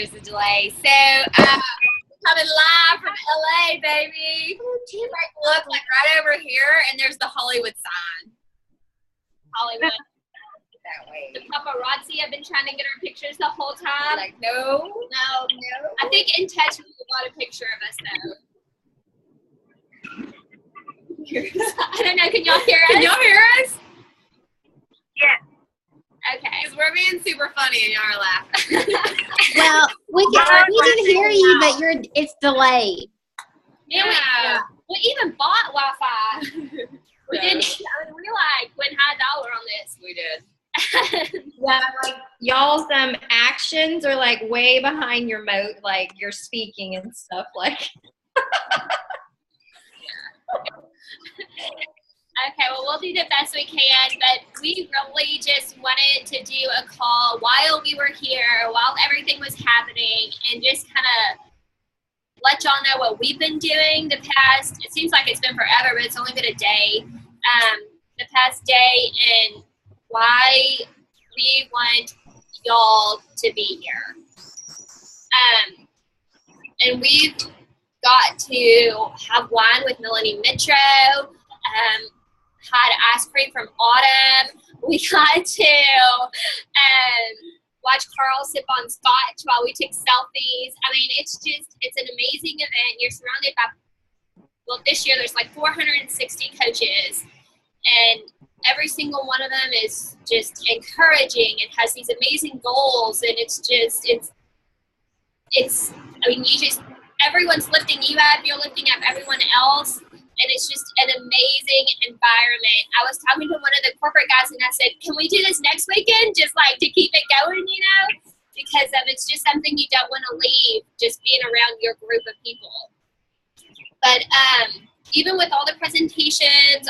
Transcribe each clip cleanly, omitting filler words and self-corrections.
there's a delay. So, coming live from LA, baby. Look, like right over here, and there's the Hollywood sign. Hollywood. That way. The paparazzi have been trying to get our pictures the whole time. Like, no. I think intentionally got a picture of us, though. I don't know. Can y'all hear us? Can y'all hear us? Yeah. Okay. Because we're being super funny and y'all are laughing. Well, we can hear you, but it's delayed. Yeah. We even bought Wi-Fi. We didn't. We went $1 on this. We did. Yeah, like y'all's actions are like way behind your mode, like you're speaking and stuff like. Okay, well, we'll do the best we can, but we really just wanted to do a call while we were here, while everything was happening, and just kind of let y'all know what we've been doing the past, it seems like it's been forever, but it's only been a day, the past day, and why we want y'all to be here. And we've got to have wine with Melanie Mitro, had ice cream from Autumn. We got to watch Carl sip on scotch while we took selfies. I mean, it's an amazing event. You're surrounded by, well, this year there's like 460 coaches, and every single one of them is just encouraging and has these amazing goals, and I mean, everyone's lifting you up, you're lifting up everyone else, and it's just an amazing environment. I was talking to one of the corporate guys, and I said, can we do this next weekend, just like to keep it going, because it's just something you don't want to leave, just being around your group of people. But even with all the presentations,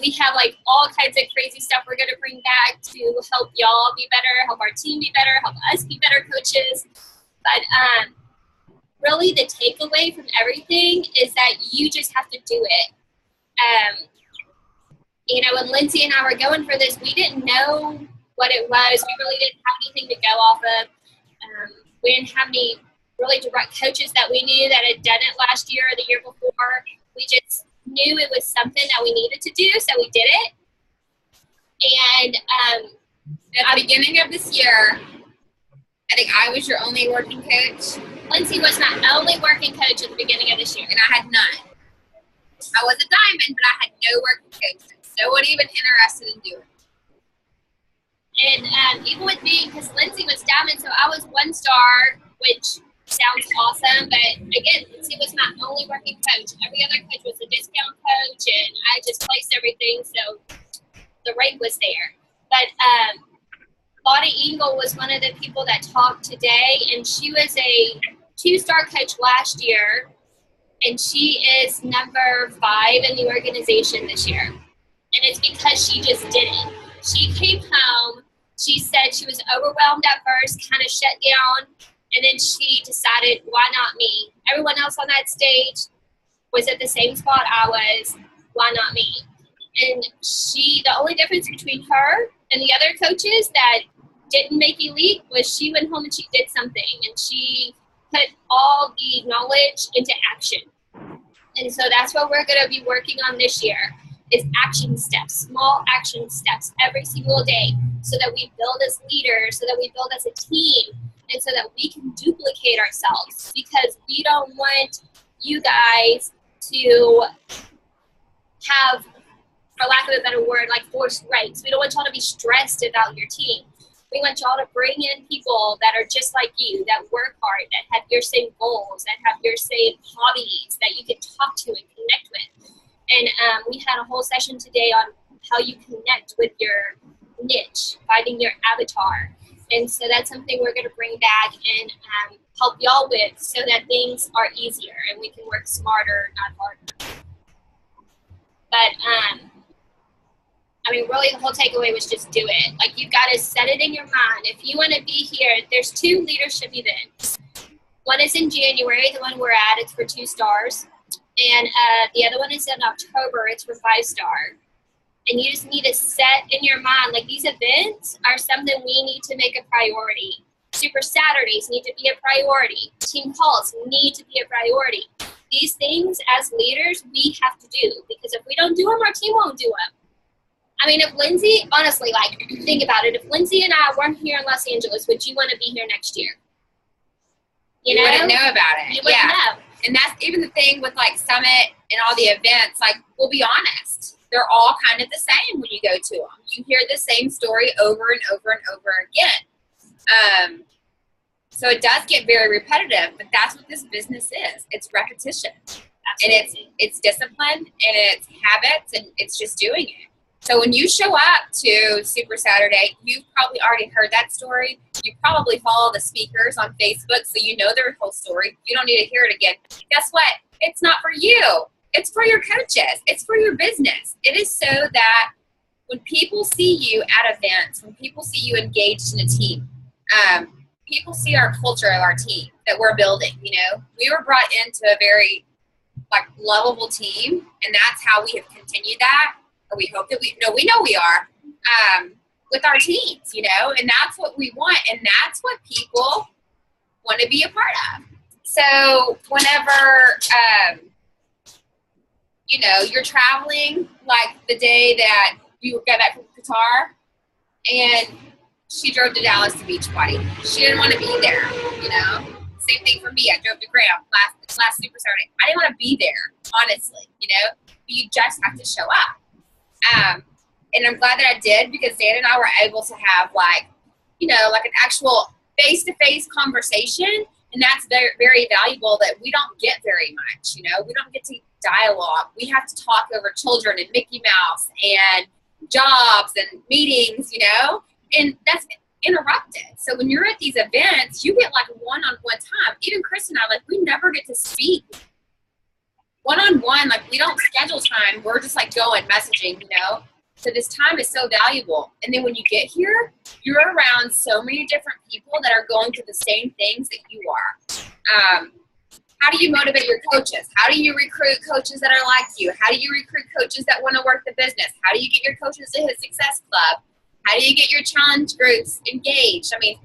we have like all kinds of crazy stuff we're going to bring back to help y'all be better, help our team be better, help us be better coaches. But really the takeaway from everything is that you just have to do it. When Lindsay and I were going for this, we didn't know what it was. We really didn't have anything to go off of. We didn't have any really direct coaches that we knew that had done it last year or the year before. We just knew it was something that we needed to do, so we did it. And at the beginning of this year, I think I was your only working coach. Lindsay was my only working coach at the beginning of this year, and I had none. I was a diamond, but I had no working coach. No one even interested in doing it. And even with me, because Lindsay was diamond, so I was 1 star, which sounds awesome, but again, Lindsay was my only working coach. Every other coach was a discount coach, and I just placed everything, so the rate was there. But Lottie Engel was one of the people that talked today, and she was a 2-star coach last year, and she is number 5 in the organization this year. And it's because she just did it. She came home, she said she was overwhelmed at first, kind of shut down, and then she decided, why not me? Everyone else on that stage was at the same spot I was, why not me? And the only difference between her and the other coaches that didn't make elite was she went home and she did something, and she put all the knowledge into action. And so that's what we're going to be working on this year, is action steps, small action steps every single day, so that we build as leaders, so that we build as a team, and so that we can duplicate ourselves, because we don't want you guys to have, for lack of a better word, like forced ranks. We don't want y'all to be stressed about your team. We want y'all to bring in people that are just like you, that work hard, that have your same goals, that have your same hobbies, that you can talk to and connect with. And we had a whole session today on how you connect with your niche, finding your avatar. And so that's something we're going to bring back and help y'all with, so that things are easier and we can work smarter, not harder. But really the whole takeaway was just do it. Like, you've got to set it in your mind. If you want to be here, there's 2 leadership events. One is in January, the one we're at, it's for 2 stars. And the other one is in October, it's for 5-star. And you just need to set in your mind, like, these events are something we need to make a priority. Super Saturdays need to be a priority. Team calls need to be a priority. These things as leaders we have to do, because if we don't do them, our team won't do them. I mean, if Lindsay, honestly, like, think about it. If Lindsay and I weren't here in Los Angeles, would you want to be here next year? You wouldn't know about it. You wouldn't know. And that's even the thing with like Summit and all the events. Like, we'll be honest, they're all kind of the same when you go to them. You hear the same story over and over and over again. So it does get very repetitive, but that's what this business is. It's repetition. Absolutely. And it's discipline, and it's habits, and it's just doing it. So when you show up to Super Saturday, you've probably already heard that story. You probably follow the speakers on Facebook, so you know their whole story. You don't need to hear it again. Guess what? It's not for you. It's for your coaches. It's for your business. It is so that when people see you at events, when people see you engaged in a team, people see our culture of our team that we're building. You know, we were brought into a very like lovable team, and that's how we have continued that. Or we hope that we know we are, with our teams, you know, and that's what we want, and that's what people want to be a part of. So whenever, you know, you're traveling, like the day that you got back from Qatar, and she drove to Dallas to Beachbody. She didn't want to be there, you know. Same thing for me. I drove to Graham last Super Saturday. I didn't want to be there, honestly, you know. But you just have to show up. And I'm glad that I did, because Dan and I were able to have like, you know, like an actual face-to-face conversation. And that's very, very valuable that we don't get very much, you know. We don't get to dialogue. We have to talk over children and Mickey Mouse and jobs and meetings, you know, and that's interrupted. So when you're at these events, you get like one-on-one time. Even Chris and I, like, we never get to speak one-on-one. Like, we don't schedule time. We're just like going messaging, you know. So this time is so valuable. And then when you get here, you're around so many different people that are going through the same things that you are. How do you motivate your coaches? How do you recruit coaches that are like you? How do you recruit coaches that want to work the business? How do you get your coaches to hit Success Club? How do you get your challenge groups engaged? I mean,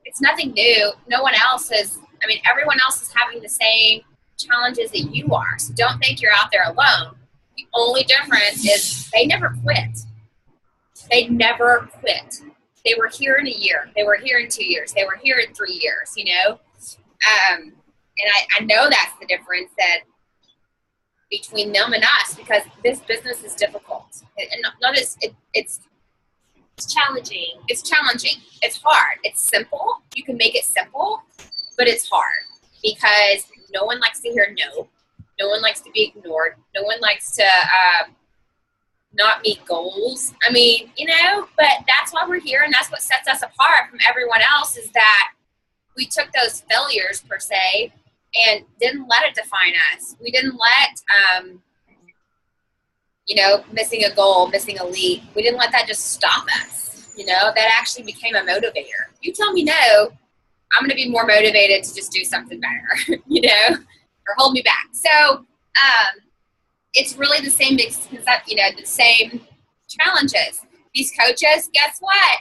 it's nothing new. No one else is, I mean, everyone else is having the same challenges that you are. So don't think you're out there alone. The only difference is they never quit. They never quit. They were here in a year. They were here in 2 years. They were here in 3 years, you know. And I know that's the difference that between them and us, because this business is difficult. And notice it's challenging. It's challenging. It's hard. It's simple. You can make it simple, but it's hard because no one likes to hear no. No one likes to be ignored. No one likes to not meet goals. I mean, you know, but that's why we're here, and that's what sets us apart from everyone else, is that we took those failures, per se, and didn't let it define us. We didn't let, you know, missing a goal, missing a leap, we didn't let that just stop us. You know, that actually became a motivator. You tell me no, I'm going to be more motivated to just do something better, you know, or hold me back. So it's really the same, you know, the same challenges. These coaches, guess what?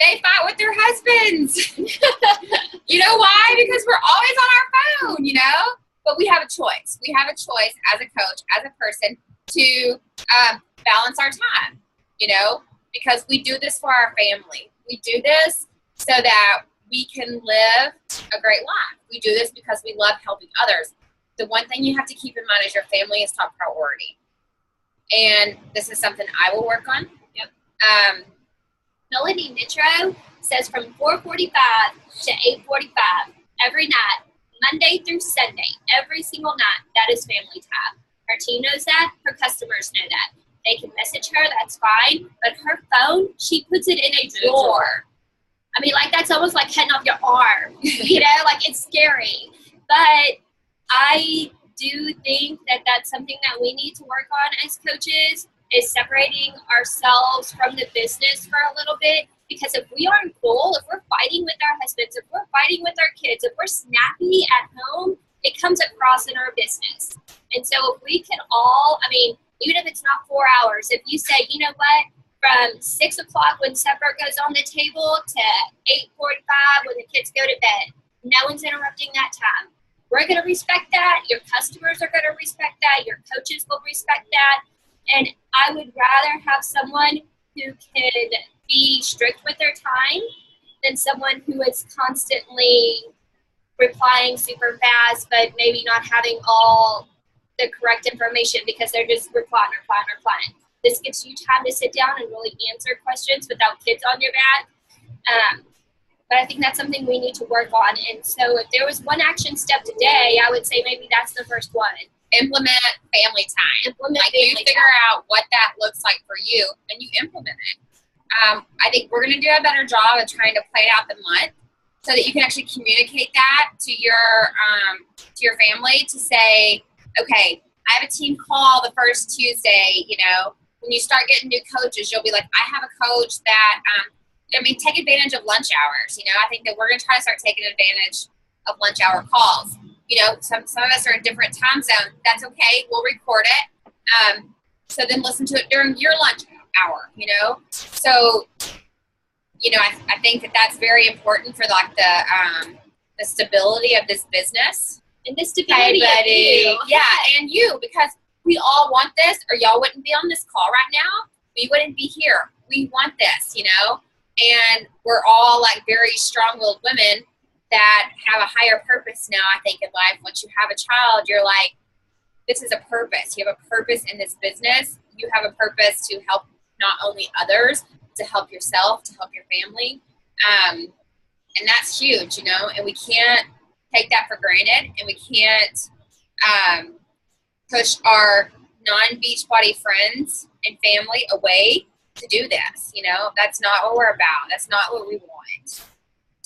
They fight with their husbands. You know why? Because we're always on our phone, you know? But we have a choice. We have a choice as a coach, as a person, to balance our time, you know? Because we do this for our family. We do this so that we can live a great life. We do this because we love helping others. The one thing you have to keep in mind is your family is top priority. And this is something I will work on. Yep. Melanie Nitro says from 4:45 to 8:45 every night, Monday through Sunday, every single night, that is family time. Her team knows that. Her customers know that. They can message her, that's fine. But her phone, she puts it in a drawer. I mean, like, that's almost like cutting off your arm. You know, like, it's scary. But I do think that that's something that we need to work on as coaches, is separating ourselves from the business for a little bit. Because if we aren't cool, if we're fighting with our husbands, if we're fighting with our kids, if we're snappy at home, it comes across in our business. And so if we can all, I mean, even if it's not 4 hours, if you say, you know what, from 6 o'clock when supper goes on the table to 8:45 when the kids go to bed. No one's interrupting that time. We're going to respect that. Your customers are going to respect that. Your coaches will respect that. And I would rather have someone who can be strict with their time than someone who is constantly replying super fast, but maybe not having all the correct information because they're just replying. This gives you time to sit down and really answer questions without kids on your back. But I think that's something we need to work on. And so if there was one action step today, I would say maybe that's the first one. Implement family time. You figure out what that looks like for you, and you implement it. I think we're going to do a better job of trying to play out the month so that you can actually communicate that to your family to say, okay, I have a team call the first Tuesday. When you start getting new coaches, you'll be like, I have a coach that, take advantage of lunch hours. I think that we're going to try to start taking advantage of lunch hour calls. Some of us are in different time zones. That's okay. We'll record it. So then listen to it during your lunch hour, So, I think that that's very important for the stability of this business. And the stability of you. Yeah, and you, because we all want this, or y'all wouldn't be on this call right now. We wouldn't be here. We want this, and we're all like very strong-willed women that have a higher purpose now, I think, in life. Once you have a child, you're like, this is a purpose. You have a purpose in this business. You have a purpose to help not only others, to help yourself, to help your family. And that's huge, and we can't take that for granted, and we can't push our non-Beachbody friends and family away to do this. That's not what we're about. That's not what we want.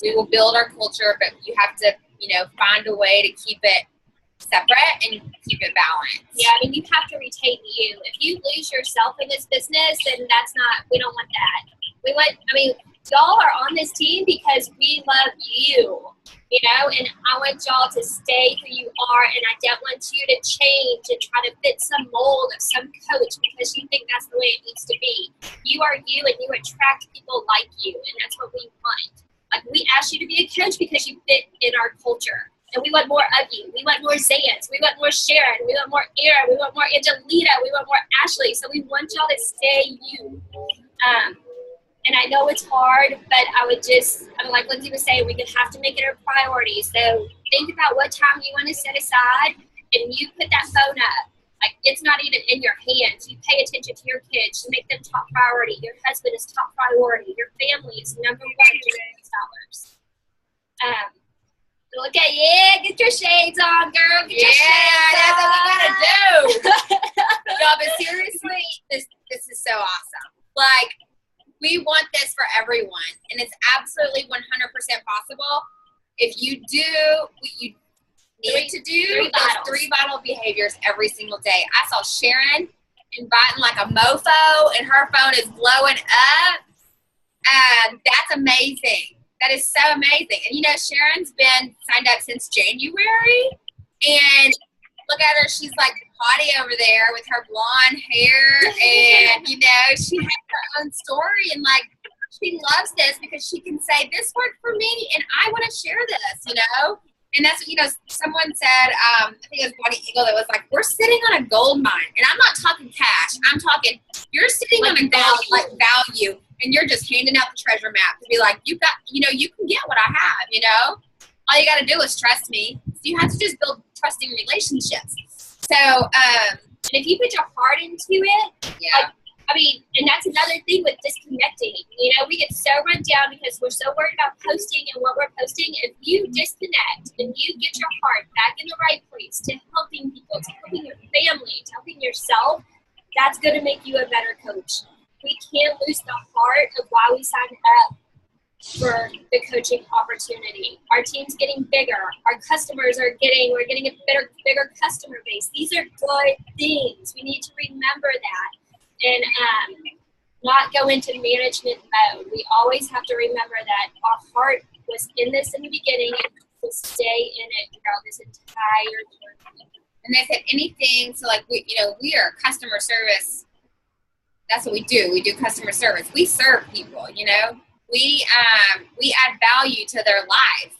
We will build our culture, but you have to, find a way to keep it separate and keep it balanced. Yeah, you have to retain you. If you lose yourself in this business, then we don't want that. Y'all are on this team because we love you, and I want y'all to stay who you are, and I don't want you to change and try to fit some mold of some coach because you think that's the way it needs to be. You are you, and you attract people like you, and that's what we want. We asked you to be a coach because you fit in our culture. And we want more of you. We want more Zayans. We want more Sharon. We want more Erin. We want more Angelita. We want more Ashley. So we want y'all to stay you. And I know it's hard, but like Lindsay was saying, we could have to make it a priority. So think about what time you want to set aside, and you put that phone up. It's not even in your hands. You pay attention to your kids. You make them top priority. Your husband is top priority. Your family is number one during these hours. Look at get your shades on, girl. Get your shades that's on. what we gotta do. No, but seriously, this is so awesome. We want this for everyone, and it's absolutely 100% possible if you do what you need to do. Those 3 vital behaviors every single day. I saw Sharon inviting like a mofo, and her phone is blowing up. That's amazing. That is so amazing. And Sharon's been signed up since January, and look at her. She's like potty over there with her blonde hair, and she has her own story, and she loves this because she can say this worked for me, and I want to share this, And that's someone said, I think it was Bonnie Eagle, that was like, we're sitting on a gold mine, and I'm not talking cash. I'm talking you're sitting on a gold value. And you're just handing out the treasure map to be like, you can get what I have, All you got to do is trust me. So you have to just build trusting relationships. So, and if you put your heart into it, yeah. And that's another thing with disconnecting. We get so run down because we're so worried about posting and what we're posting. If you disconnect and you get your heart back in the right place to helping people, to helping your family, to helping yourself, that's going to make you a better coach. We can't lose the heart of why we signed up for the coaching opportunity. Our team's getting bigger. Our customers we're getting a bigger customer base. These are good things. We need to remember that and not go into management mode. We always have to remember that our heart was in this in the beginning and will stay in it throughout this entire journey. And they said anything, so we are customer service That's what we do. We do customer service. We serve people, you know. We add value to their lives.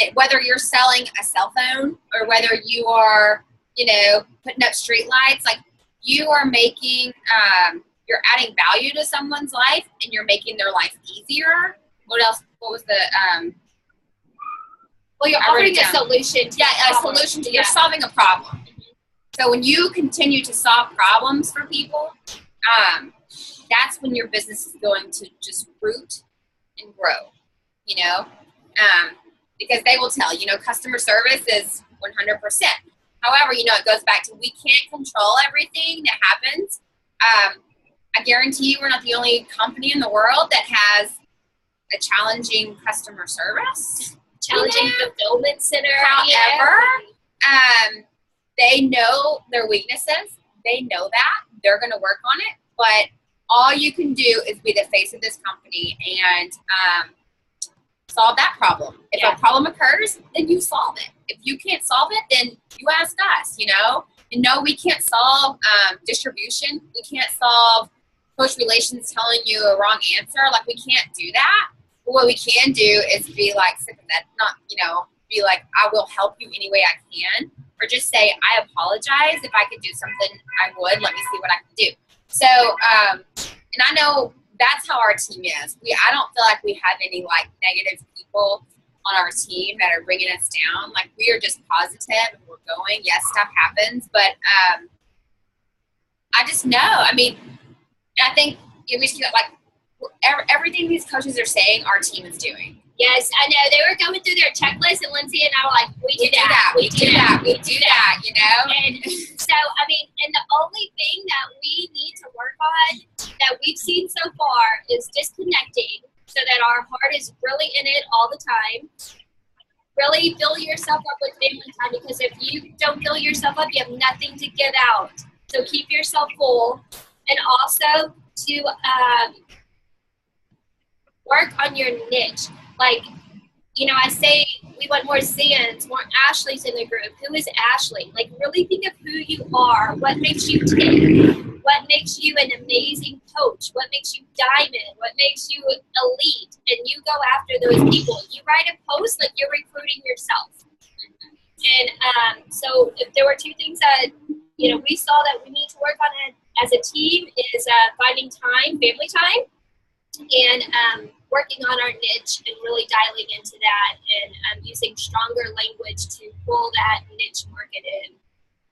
And whether you're selling a cell phone or whether you are, you know, putting up street lights, like you are making, you're adding value to someone's life and you're making their life easier. What else? What was the, well, you're offering a solution. A solution to, you're solving a problem. So when you continue to solve problems for people, that's when your business is going to just root and grow, you know, because they will tell, you know, customer service is 100%. However, you know, it goes back to we can't control everything that happens. I guarantee you we're not the only company in the world that has a challenging customer service. Challenging fulfillment center. However, they know their weaknesses. They know that. They're going to work on it. But all you can do is be the face of this company and solve that problem. If a problem occurs, then you solve it. If you can't solve it, then you ask us, you know. And no, we can't solve distribution. We can't solve Coach Relations telling you a wrong answer. Like, we can't do that. But what we can do is be like, not, you know, be like, I will help you any way I can. Or just say, I apologize. If I could do something, I would. Let me see what I can do. So, and I know that's how our team is. I don't feel like we have any, like, negative people on our team that are bringing us down. Like, we are just positive and we're going. Yes, stuff happens. But I just know. I mean, I think we just feel like everything these coaches are saying, our team is doing. Yes, I know. They were going through their checklist, and Lindsay and I were like, we do that, we do that, you know? And so, I mean, and the only thing that we need to work on that we've seen so far is disconnecting so that our heart is really in it all the time. Really fill yourself up with family time, because if you don't fill yourself up, you have nothing to give out. So keep yourself full. And also to work on your niche. Like, you know, I say we want more Zans, more Ashleys in the group. Who is Ashley? Like, really think of who you are. What makes you tick? What makes you an amazing coach? What makes you diamond? What makes you elite? And you go after those people. You write a post like you're recruiting yourself. And so if there were two things that, you know, we saw that we need to work on as a team is finding time, family time, and working on our niche and really dialing into that and using stronger language to pull that niche market in.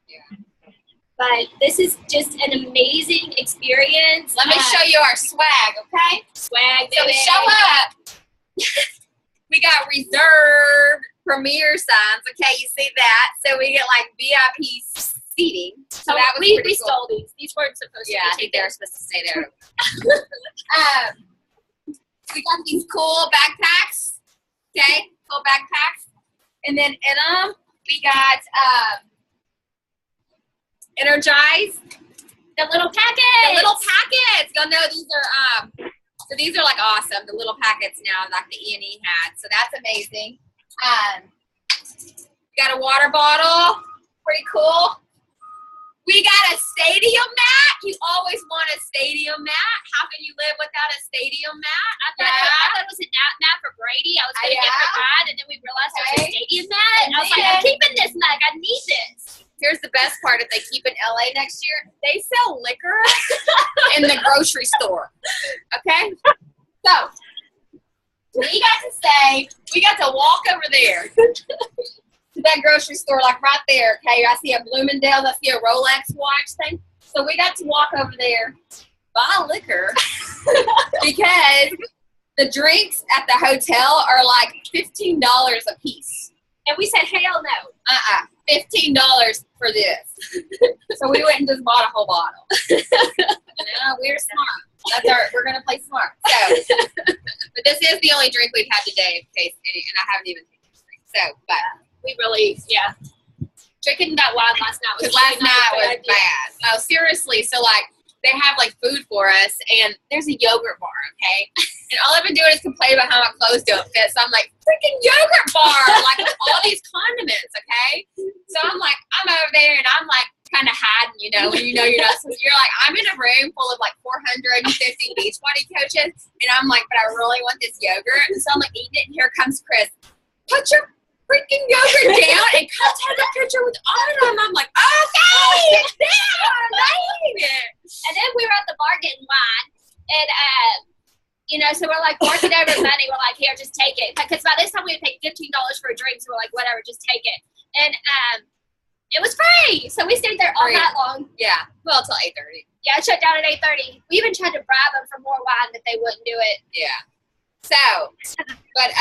Yeah. But this is just an amazing experience. Let me show you our swag, okay? Swag, so baby. Show up. We got reserved premier signs, okay? You see that? So we get like VIP seating. So that was we cool. stole these. These weren't supposed to be taken. They were supposed to stay there. We got these cool backpacks, okay? Cool backpacks. And then in them, we got Energize. The little packets. The little packets. Y'all know these are, so these are like awesome. The little packets now, like the E&E had. So that's amazing. We got a water bottle. Pretty cool. We got a stadium mat. You always want a stadium mat. How can you live without a stadium mat? I thought it was a mat for Brady. I was going to get her dad, and then we realized it was a stadium mat. And I was like, I'm keeping this mug. I need this. Here's the best part. If they keep in LA next year, they sell liquor in the grocery store. Okay? So, we got to walk over there. That grocery store, like right there, okay? I see a Bloomingdale's, I see a Rolex watch thing. So we got to walk over there, buy liquor, because the drinks at the hotel are like $15 a piece. And we said, hell no. $15 for this. So we went and just bought a whole bottle. We're smart. We're going to play smart. So, but this is the only drink we've had today, in case, and I haven't even taken this drink. So, but. We really, drinking that wine last night was bad. No, seriously. So, like, they have, like, food for us, and there's a yogurt bar, okay? And all I've been doing is complain about how my clothes don't fit. So I'm like, freaking yogurt bar, like, with all these condiments, okay? So I'm like, I'm over there, and I'm like, kind of hiding, you know, when you know you're not. So you're like, I'm in a room full of like 450 Beachbody coaches, and I'm like, but I really want this yogurt, and so I'm like eating it, and here comes Chris. Put your freaking yogurt down and come take a picture with all of them. I'm like, okay, it's down, I'm eating it. And then we were at the bar getting wine, and you know, so we're like working over money. We're like, here, just take it, because by this time we had paid $15 for a drink. So we're like, whatever, just take it. And it was free, so we stayed there all night long. Yeah, well, till 8:30. Yeah, it shut down at 8:30. We even tried to bribe them for more wine, but they wouldn't do it. Yeah. So, but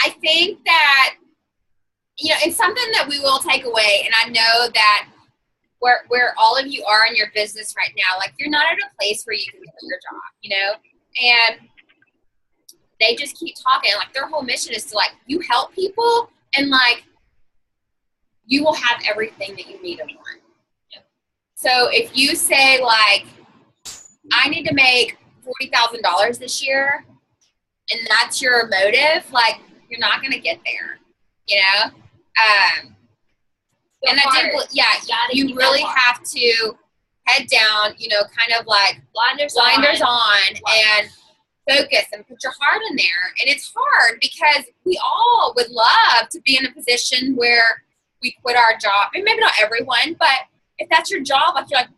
I think that, you know, it's something that we will take away, and I know that where all of you are in your business right now, like, you're not at a place where you can do your job, you know, and they just keep talking. Like, their whole mission is to, like, you help people, and, like, you will have everything that you need and want. So if you say, like, I need to make $40,000 this year, and that's your motive, like, you're not going to get there, you know? And I think, yeah, you really have to head down, you know, kind of like blinders on and focus and put your heart in there. And it's hard because we all would love to be in a position where we quit our job. And maybe not everyone, but if that's your job, I feel like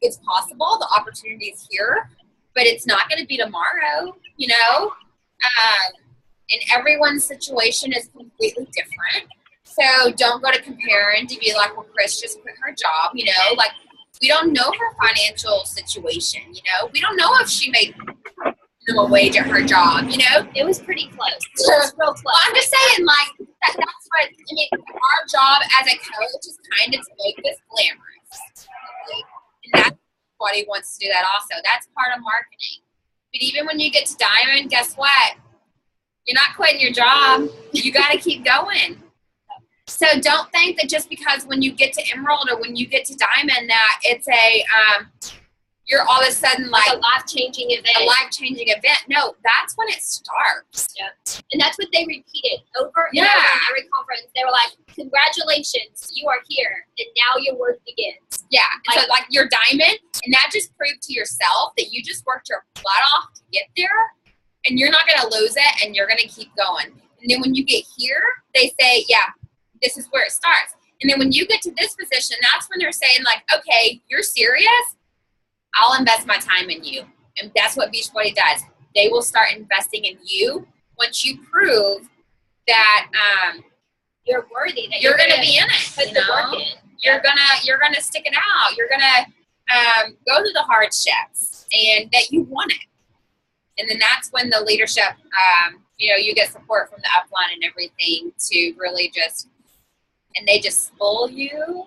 it's possible. The opportunity is here, but it's not going to be tomorrow, you know? And everyone's situation is completely different. So don't go to comparing to be like, well, Chris just quit her job, you know? Like, we don't know her financial situation, you know? We don't know if she made minimum wage at her job, you know? It was pretty close. It was real close. Well, I'm just saying, like, that's what, I mean, our job as a coach is kind of to make this glamorous. And that's what he wants to do that also. That's part of marketing. But even when you get to Diamond, guess what? You're not quitting your job. You got to keep going. So don't think that just because when you get to Emerald or when you get to Diamond that it's you're all of a sudden like a life-changing event. A life-changing event. No, that's when it starts. Yeah. And that's what they repeated over and over in every conference. They were like, congratulations, you are here, and now your work begins. Yeah. Like, so like you're Diamond, and that just proved to yourself that you just worked your butt off to get there, and you're not going to lose it, and you're going to keep going. And then when you get here, they say, yeah, this is where it starts. And then when you get to this position, that's when they're saying, like, okay, you're serious? I'll invest my time in you. And that's what Beachbody does. They will start investing in you once you prove that you're worthy, that you're going to be in it. Put the work in. You're gonna stick it out. You're gonna go through the hardships, and that you want it. And then that's when the leadership, you know, you get support from the upline and everything to really just, and they just spoil you.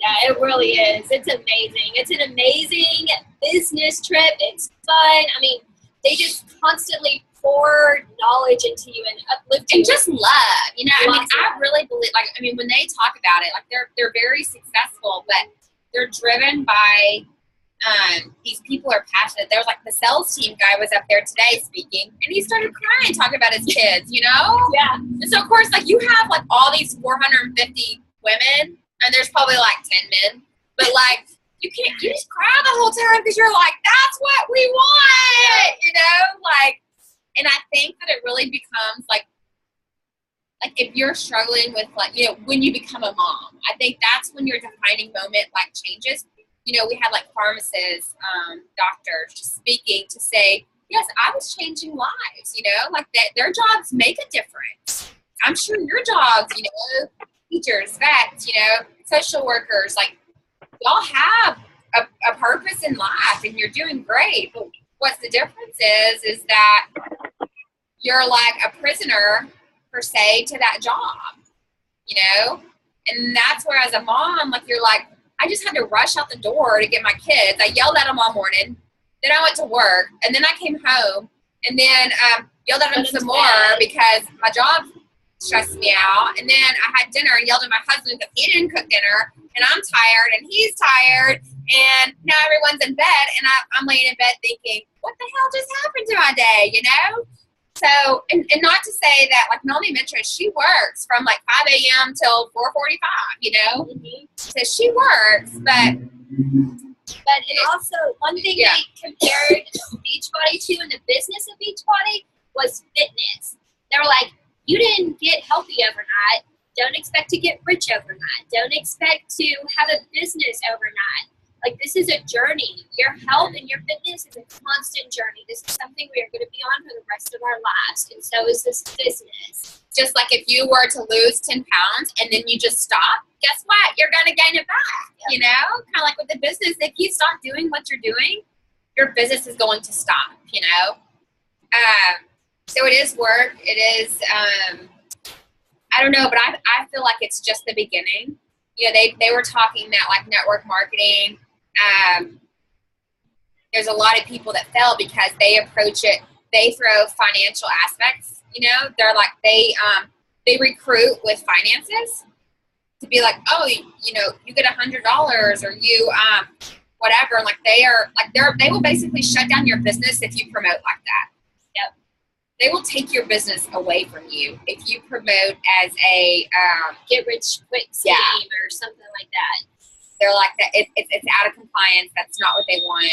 Yeah, it really is. It's amazing. It's an amazing business trip. It's fun. I mean, they just constantly pour knowledge into you and uplift you. And just love, you know. I mean, I really believe, like, I mean, when they talk about it, like, they're very successful, but they're driven by these people are passionate. There was like the sales team guy was up there today speaking, and he started crying talking about his kids, you know? Yeah. And so, of course, like, you have like all these 450 women, and there's probably like 10 men, but like, you just cry the whole time because you're like, that's what we want, you know? Like, and I think that it really becomes like if you're struggling with, like, you know, when you become a mom, I think that's when your defining moment like changes. You know, we had like pharmacists, doctors just speaking to say, yes, I was changing lives, you know, like that their jobs make a difference. I'm sure your jobs, you know, teachers, vets, you know, social workers, like, y'all have a purpose in life and you're doing great. But what's the difference is that you're like a prisoner per se to that job, you know? And that's where as a mom, like, you're like, I just had to rush out the door to get my kids. I yelled at them all morning. Then I went to work, and then I came home, and then yelled at them some more because my job stressed me out. And then I had dinner and yelled at my husband because he didn't cook dinner, and I'm tired, and he's tired, and now everyone's in bed, and I'm laying in bed thinking, what the hell just happened to my day, you know? So, and not to say that, like, Melanie Mitchell, she works from, like, 5 a.m. till 4:45, you know? Mm-hmm. So she works, but also, one thing Yeah. they compared Beachbody to in the business of Beachbody was fitness. They were like, you didn't get healthy overnight. Don't expect to get rich overnight. Don't expect to have a business overnight. Like, this is a journey. Your health and your fitness is a constant journey. This is something we are going to be on for the rest of our lives, and so is this business. just like if you were to lose 10 pounds and then you just stop, guess what? You're going to gain it back, you know? Kind of like with the business. If you stop doing what you're doing, your business is going to stop, you know? So it is work. It is, I don't know, but I feel like it's just the beginning. You know, they were talking that, like, network marketing, there's a lot of people that fail because they approach it, they throw financial aspects, you know? They're like, they recruit with finances to be like, oh, you know, you get $100 or you, whatever. And like, they will basically shut down your business if you promote like that. Yep. They will take your business away from you if you promote as a, Get rich quick scheme or something like that. they're like that. It's out of compliance. That's not what they want.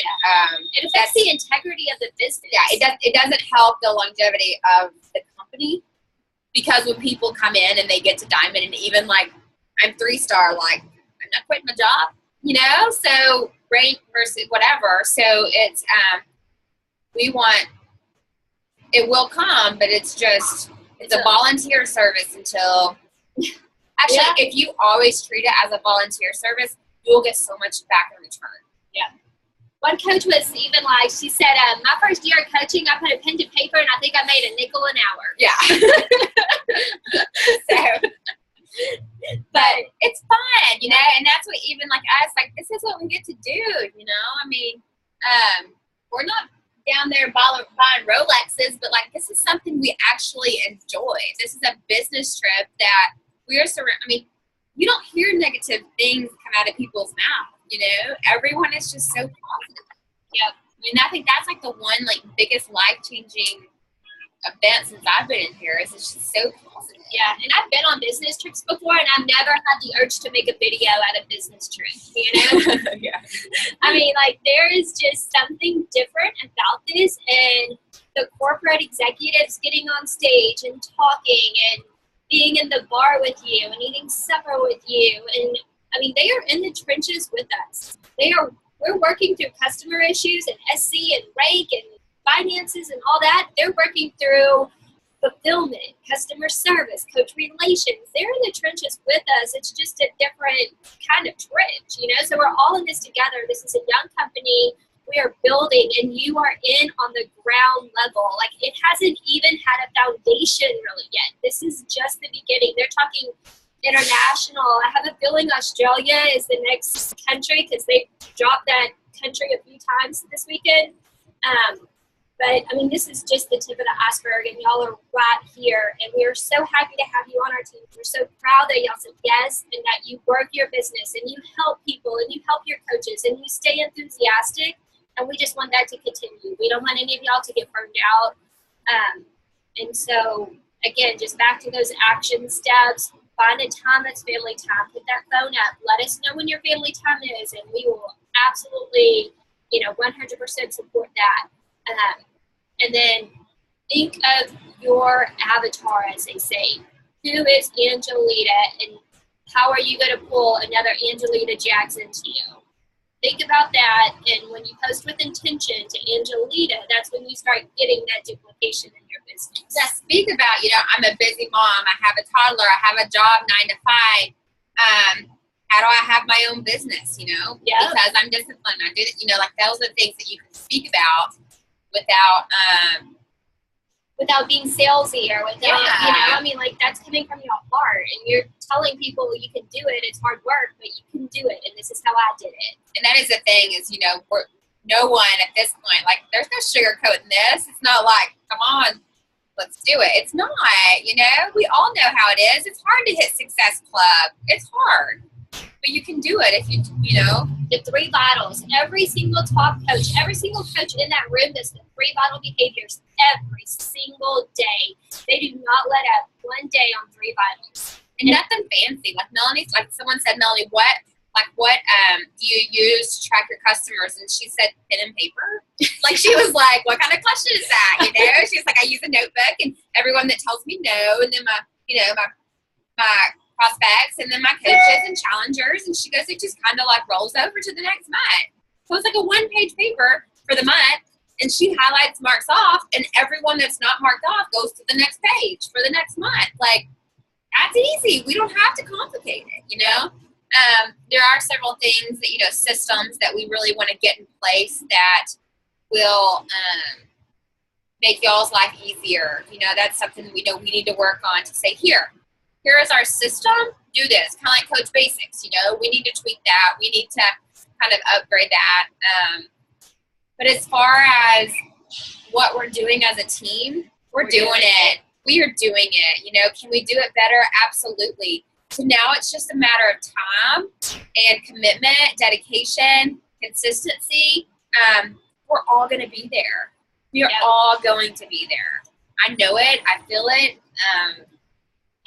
It affects the integrity of the business. Yeah, it doesn't help the longevity of the company, because when people come in and they get to Diamond, and even like I'm 3-star, like I'm not quitting my job, you know. So rank versus whatever. So it's we want, it will come, but it's a volunteer service until. Actually, if you always treat it as a volunteer service, you'll get so much back in return. Yeah. One coach was even like, she said, my first year of coaching, I put a pen to paper and I think I made $0.05 an hour. Yeah. So, but it's fun, you know, and that's what even like us, like this is what we get to do, you know. I mean, we're not down there buying Rolexes, but like this is something we actually enjoy. This is a business trip that we are surrounded. I mean, you don't hear negative things come out of people's mouth, you know. Everyone is just so positive. Yep. I mean, I think that's like the one like biggest life-changing event since I've been in here, is it's just so positive. Yeah, and I've been on business trips before, and I've never had the urge to make a video at a business trip, you know? Yeah. I mean, like, there is just something different about this, and the corporate executives getting on stage and talking and being in the bar with you and eating supper with you. And, I mean, they are in the trenches with us. We're working through customer issues and SC and rake and finances and all that. They're working through fulfillment, customer service, coach relations. They're in the trenches with us. It's just a different kind of trench, you know? So we're all in this together. This is a young company. We are building, and you are in on the ground level. Like, it hasn't even had a foundation really yet. This is just the beginning. They're talking international. I have a feeling Australia is the next country, because they dropped that country a few times this weekend. But, I mean, this is just the tip of the iceberg, and y'all are right here. And we are so happy to have you on our team. We're so proud that y'all said yes, and that you work your business, and you help people, and you help your coaches, and you stay enthusiastic. And we just want that to continue. We don't want any of y'all to get burned out. And so, again, just back to those action steps. Find a time that's family time. Put that phone up. Let us know when your family time is, and we will absolutely, 100% support that. And then think of your avatar, as they say. Who is Angelita, and how are you going to pull another Angelita Jackson to you? Think about that, and when you post with intention to Angelita, that's when you start getting that duplication in your business. Yeah, speak about, I'm a busy mom. I have a toddler. I have a job 9 to 5. How do I have my own business, Yeah. Because I'm disciplined. I do, like those are things that you can speak about without being salesy or without, that's coming from your heart, and you're telling people you can do it. It's hard work, but you can do it, and this is how I did it. And that is the thing is, no one at this point, like, there's no sugarcoating this. It's not like, come on, let's do it. It's not, we all know how it is. It's hard to hit Success Club. It's hard. But you can do it if you know. The 3 vitals. Every single top coach, every single coach in that room does the 3 vital behaviors every single day. They do not let up one day on 3 vitals. And nothing fancy. Like Melanie's, like someone said, Melanie, what do you use to track your customers? And she said pen and paper. Like she was like, what kind of question is that? You know, she's like, I use a notebook and everyone that tells me no, and then my prospects, and then my coaches and challengers. And she goes, it just kind of like rolls over to the next month. So it's like a 1-page paper for the month, and she highlights, marks off, and everyone that's not marked off goes to the next page for the next month. Like, that's easy. We don't have to complicate it, you know? There are several things that, you know, systems that we really want to get in place that will make y'all's life easier. You know, that's something that we know we need to work on to say, here is our system, do this. Kind of like Coach Basics, you know, we need to tweak that. We need to kind of upgrade that. But as far as what we're doing as a team, we're doing it. We are doing it. You know, can we do it better? Absolutely. So now it's just a matter of time and commitment, dedication, consistency. We're all going to be there. We are all going to be there. I know it. I feel it.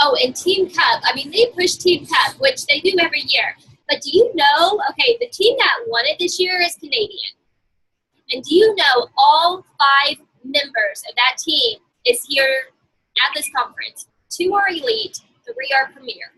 Oh, and Team Cup. I mean, they push Team Cup, which they do every year. But do you know, okay, the team that won it this year is Canadian. And do you know all 5 members of that team is here at this conference? 2 are elite, 3 are premier.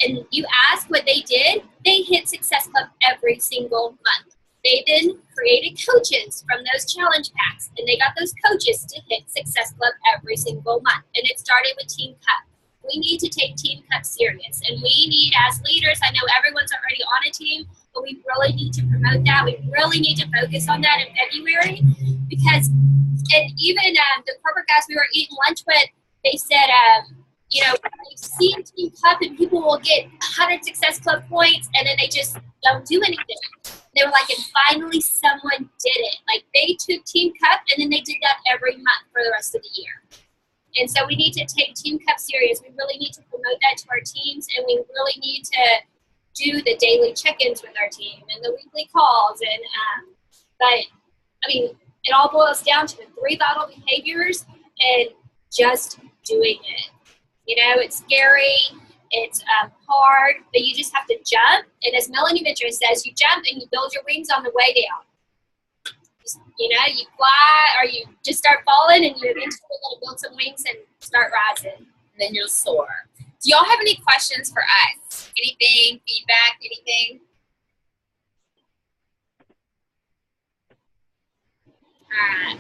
And you ask what they did, they hit Success Club every single month. They then created coaches from those challenge packs, and they got those coaches to hit Success Club every single month. And it started with Team Cup. We need to take Team Cup serious, and we need, as leaders, I know everyone's already on a team, but we really need to promote that. We really need to focus on that in February, because, and even the corporate guys we were eating lunch with, they said, you know, they've seen Team Cup and people will get 100 Success Club points and then they just don't do anything. They were like, and finally someone did it. Like, they took Team Cup and then they did that every month for the rest of the year. And so we need to take Team Cup serious. We really need to promote that to our teams, and we really need to do the daily check-ins with our team and the weekly calls. And but I mean, it all boils down to the 3 vital behaviors and just doing it. You know, it's scary, it's hard, but you just have to jump. And as Melanie Mitchell says, you jump and you build your wings on the way down. You know, you fly or you just start falling, and you eventually got to build some wings and start rising. And then you'll soar. Do y'all have any questions for us? Anything, feedback, anything? All right.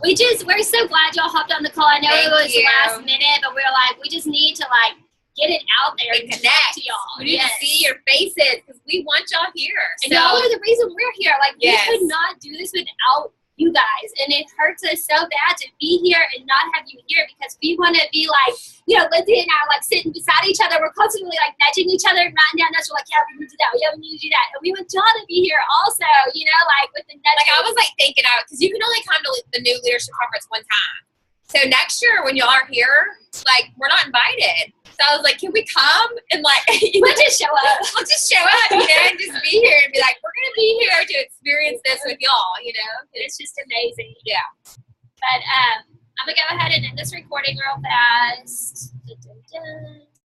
We're so glad y'all hopped on the call. I know it was last minute, but we were like, we just need to get it out there and connect to y'all. We need to see your faces because we want y'all here. And y'all are the reason we're here. We could not do this without you guys, and it hurts us so bad to be here and not have you here, because we want to be Lindsay and I are sitting beside each other. We're constantly nudging each other and writing down notes. We're like, yeah, we need to do that. Yeah, we need to do that. And we want y'all to be here also, with the nudging. I was thinking out, because you can only come to the New Leadership Conference one time. So next year when y'all are here, we're not invited. So I was like, can we come and we'll just show up. We'll just show up, and just be here and be like, we're gonna be here to experience this with y'all, It's just amazing. Yeah. But I'm gonna go ahead and end this recording real fast. Dun, dun, dun.